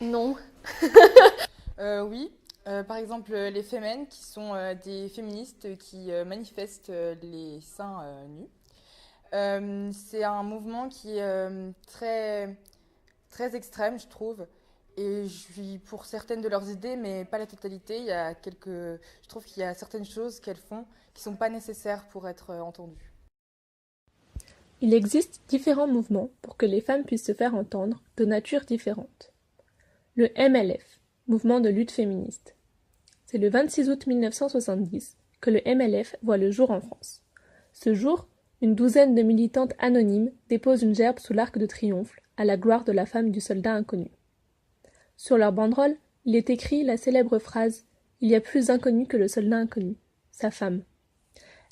Non. Oui, par exemple les Femen qui sont des féministes qui manifestent les seins nus. C'est un mouvement qui est très extrême, je trouve. Et je suis pour certaines de leurs idées, mais pas la totalité. Je trouve qu'il y a certaines choses qu'elles font qui sont pas nécessaires pour être entendues. Il existe différents mouvements pour que les femmes puissent se faire entendre, de nature différente. Le MLF, Mouvement de lutte féministe. C'est le 26 août 1970 que le MLF voit le jour en France. Ce jour, une douzaine de militantes anonymes déposent une gerbe sous l'Arc de Triomphe à la gloire de la femme du soldat inconnu. Sur leur banderole, il est écrit la célèbre phrase « Il y a plus inconnu que le soldat inconnu, sa femme ».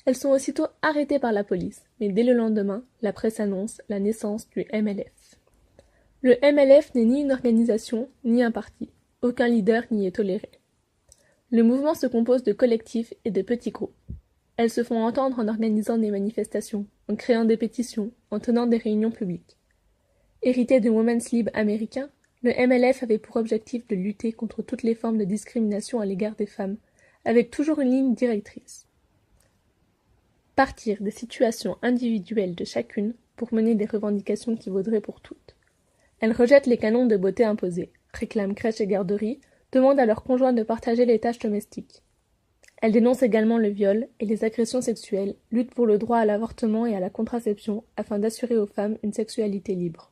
Elles sont aussitôt arrêtées par la police, mais dès le lendemain, la presse annonce la naissance du MLF. Le MLF n'est ni une organisation, ni un parti. Aucun leader n'y est toléré. Le mouvement se compose de collectifs et de petits groupes. Elles se font entendre en organisant des manifestations, en créant des pétitions, en tenant des réunions publiques. Hérité du Women's Lib américain, le MLF avait pour objectif de lutter contre toutes les formes de discrimination à l'égard des femmes, avec toujours une ligne directrice. Partir des situations individuelles de chacune pour mener des revendications qui vaudraient pour toutes. Elles rejettent les canons de beauté imposés, réclament crèches et garderies, demandent à leurs conjoints de partager les tâches domestiques. Elles dénoncent également le viol et les agressions sexuelles, luttent pour le droit à l'avortement et à la contraception afin d'assurer aux femmes une sexualité libre.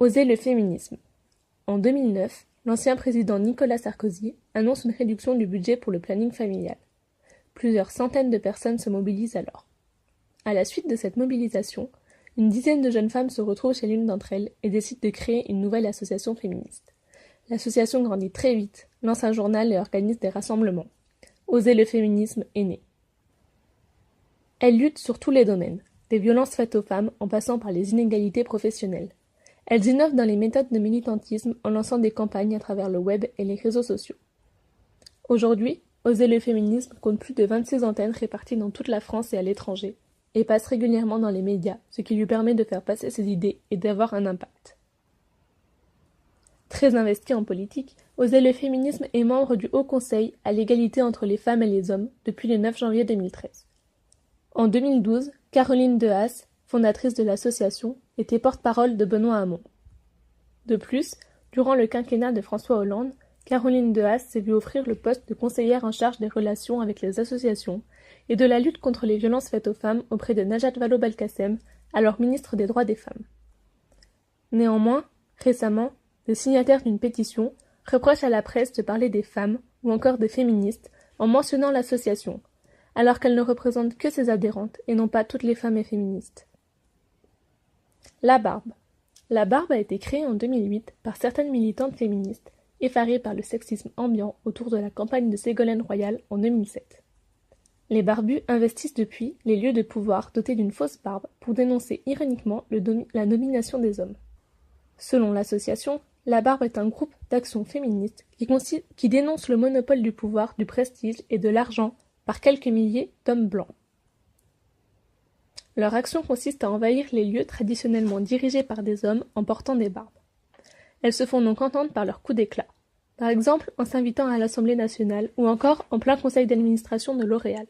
Oser le féminisme. En 2009, l'ancien président Nicolas Sarkozy annonce une réduction du budget pour le planning familial. Plusieurs centaines de personnes se mobilisent alors. À la suite de cette mobilisation, une dizaine de jeunes femmes se retrouvent chez l'une d'entre elles et décident de créer une nouvelle association féministe. L'association grandit très vite, lance un journal et organise des rassemblements. Oser le féminisme est né. Elle lutte sur tous les domaines, des violences faites aux femmes en passant par les inégalités professionnelles. Elles innovent dans les méthodes de militantisme en lançant des campagnes à travers le web et les réseaux sociaux. Aujourd'hui, Oser le féminisme compte plus de 26 antennes réparties dans toute la France et à l'étranger, et passe régulièrement dans les médias, ce qui lui permet de faire passer ses idées et d'avoir un impact. Très investi en politique, Oser le féminisme est membre du Haut Conseil à l'égalité entre les femmes et les hommes depuis le 9 janvier 2013. En 2012, Caroline Dehaas, fondatrice de l'association, était porte-parole de Benoît Hamon. De plus, durant le quinquennat de François Hollande, Caroline Dehaas s'est vue offrir le poste de conseillère en charge des relations avec les associations et de la lutte contre les violences faites aux femmes auprès de Najat Vallaud-Belkacem, alors ministre des Droits des femmes. Néanmoins, récemment, des signataires d'une pétition reprochent à la presse de parler des femmes ou encore des féministes en mentionnant l'association, alors qu'elle ne représente que ses adhérentes et non pas toutes les femmes et féministes. La barbe. La barbe a été créée en 2008 par certaines militantes féministes, effarées par le sexisme ambiant autour de la campagne de Ségolène Royal en 2007. Les barbus investissent depuis les lieux de pouvoir dotés d'une fausse barbe pour dénoncer ironiquement la domination des hommes. Selon l'association, la barbe est un groupe d'action féministe qui dénonce le monopole du pouvoir, du prestige et de l'argent par quelques milliers d'hommes blancs. Leur action consiste à envahir les lieux traditionnellement dirigés par des hommes en portant des barbes. Elles se font donc entendre par leurs coups d'éclat, par exemple en s'invitant à l'Assemblée nationale ou encore en plein conseil d'administration de L'Oréal.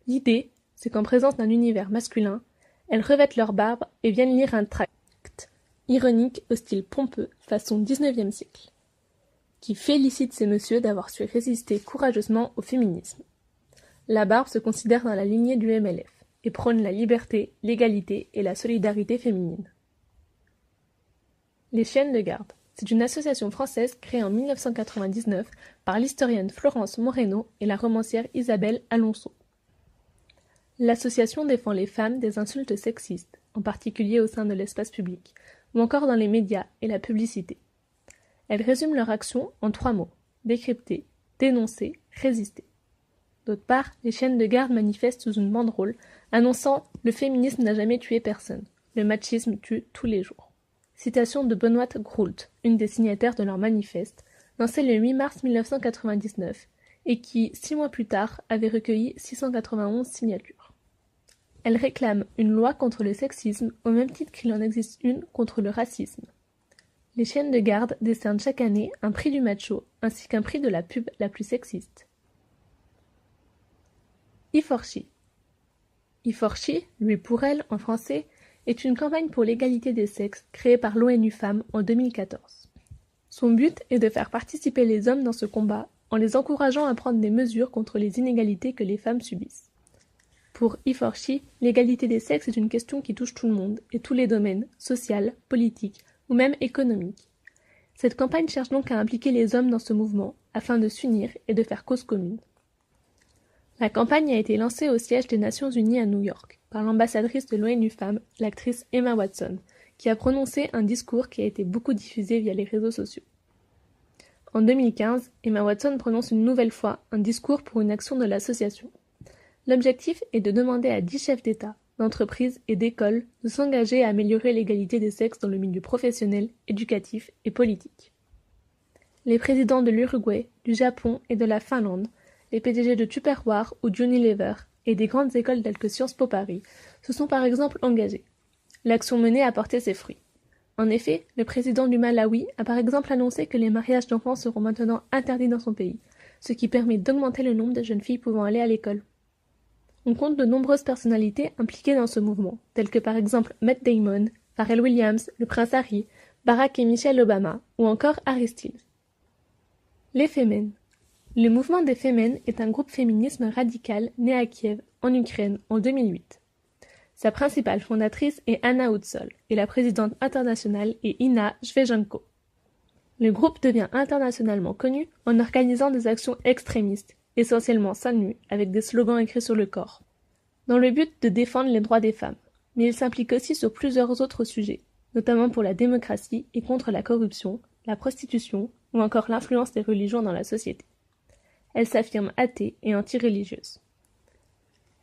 L'idée, c'est qu'en présence d'un univers masculin, elles revêtent leur barbe et viennent lire un tract, ironique au style pompeux, façon 19e siècle, qui félicite ces messieurs d'avoir su résister courageusement au féminisme. La barbe se considère dans la lignée du MLF et prône la liberté, l'égalité et la solidarité féminine. Les chiennes de garde. C'est une association française créée en 1999 par l'historienne Florence Moreno et la romancière Isabelle Alonso. L'association défend les femmes des insultes sexistes, en particulier au sein de l'espace public, ou encore dans les médias et la publicité. Elle résume leur action en 3 mots: décrypter, dénoncer, résister. D'autre part, les chiennes de garde manifestent sous une banderole annonçant « Le féminisme n'a jamais tué personne. Le machisme tue tous les jours ». Citation de Benoît Groult, une des signataires de leur manifeste, lancé le 8 mars 1999, et qui, 6 mois plus tard, avait recueilli 691 signatures. Elle réclame une loi contre le sexisme au même titre qu'il en existe une contre le racisme. Les chaînes de garde décernent chaque année un prix du macho ainsi qu'un prix de la pub la plus sexiste. E4She. E4She, lui pour elle en français, est une campagne pour l'égalité des sexes créée par l'ONU Femmes en 2014. Son but est de faire participer les hommes dans ce combat en les encourageant à prendre des mesures contre les inégalités que les femmes subissent. Pour E4She, l'égalité des sexes est une question qui touche tout le monde et tous les domaines, social, politique ou même économique. Cette campagne cherche donc à impliquer les hommes dans ce mouvement afin de s'unir et de faire cause commune. La campagne a été lancée au siège des Nations Unies à New York par l'ambassadrice de l'ONU Femmes, l'actrice Emma Watson, qui a prononcé un discours qui a été beaucoup diffusé via les réseaux sociaux. En 2015, Emma Watson prononce une nouvelle fois un discours pour une action de l'association. L'objectif est de demander à 10 chefs d'État, d'entreprises et d'écoles de s'engager à améliorer l'égalité des sexes dans le milieu professionnel, éducatif et politique. Les présidents de l'Uruguay, du Japon et de la Finlande, les PDG de Tupperware ou d'Unilever et des grandes écoles telles que Sciences Po Paris se sont par exemple engagés. L'action menée a porté ses fruits. En effet, le président du Malawi a par exemple annoncé que les mariages d'enfants seront maintenant interdits dans son pays, ce qui permet d'augmenter le nombre de jeunes filles pouvant aller à l'école. On compte de nombreuses personnalités impliquées dans ce mouvement, telles que par exemple Matt Damon, Pharrell Williams, le prince Harry, Barack et Michelle Obama, ou encore Harry Styles. Les Femen. Le mouvement des Femen est un groupe féminisme radical né à Kiev, en Ukraine, en 2008. Sa principale fondatrice est Anna Hutsol et la présidente internationale est Inna Shvejenko. Le groupe devient internationalement connu en organisant des actions extrémistes, essentiellement seins nus, avec des slogans écrits sur le corps, dans le but de défendre les droits des femmes. Mais il s'implique aussi sur plusieurs autres sujets, notamment pour la démocratie et contre la corruption, la prostitution ou encore l'influence des religions dans la société. Elle s'affirme athée et anti-religieuse.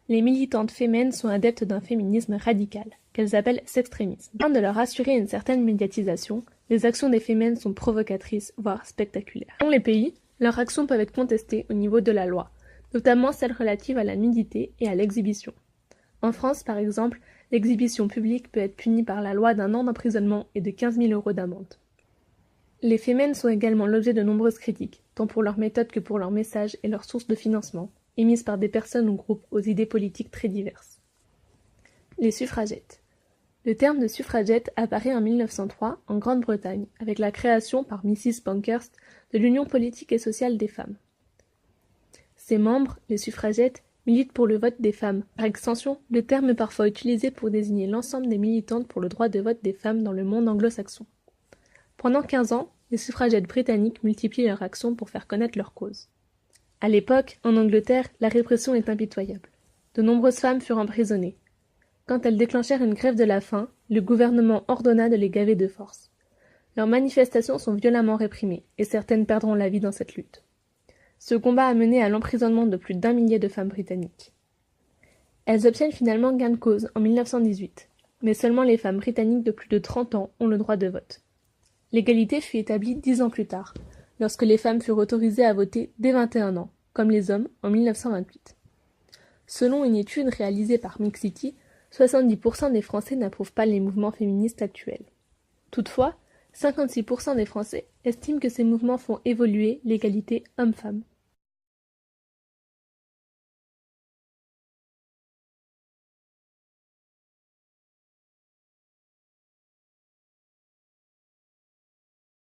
Les militantes féminin sont adeptes d'un féminisme radical, qu'elles appellent sextrémisme. Afin de leur assurer une certaine médiatisation, les actions des féminines sont provocatrices, voire spectaculaires. Dans les pays, leurs actions peuvent être contestées au niveau de la loi, notamment celles relatives à la nudité et à l'exhibition. En France, par exemple, l'exhibition publique peut être punie par la loi d'1 an d'emprisonnement et de 15 000 € d'amende. Les féminines sont également l'objet de nombreuses critiques, tant pour leur méthode que pour leurs messages et leurs sources de financement, émises par des personnes ou groupes aux idées politiques très diverses. Les suffragettes. Le terme de suffragette apparaît en 1903 en Grande-Bretagne, avec la création par Mrs. Pankhurst de l'Union politique et sociale des femmes. Ses membres, les suffragettes, militent pour le vote des femmes. Par extension, le terme est parfois utilisé pour désigner l'ensemble des militantes pour le droit de vote des femmes dans le monde anglo-saxon. Pendant 15 ans, les suffragettes britanniques multiplient leurs actions pour faire connaître leur cause. À l'époque, en Angleterre, la répression est impitoyable. De nombreuses femmes furent emprisonnées. Quand elles déclenchèrent une grève de la faim, le gouvernement ordonna de les gaver de force. Leurs manifestations sont violemment réprimées, et certaines perdront la vie dans cette lutte. Ce combat a mené à l'emprisonnement de plus d'1 millier de femmes britanniques. Elles obtiennent finalement gain de cause en 1918, mais seulement les femmes britanniques de plus de 30 ans ont le droit de vote. L'égalité fut établie 10 ans plus tard, lorsque les femmes furent autorisées à voter dès 21 ans, comme les hommes en 1928. Selon une étude réalisée par Mixity, 70% des Français n'approuvent pas les mouvements féministes actuels. Toutefois, 56% des Français estiment que ces mouvements font évoluer l'égalité homme-femme.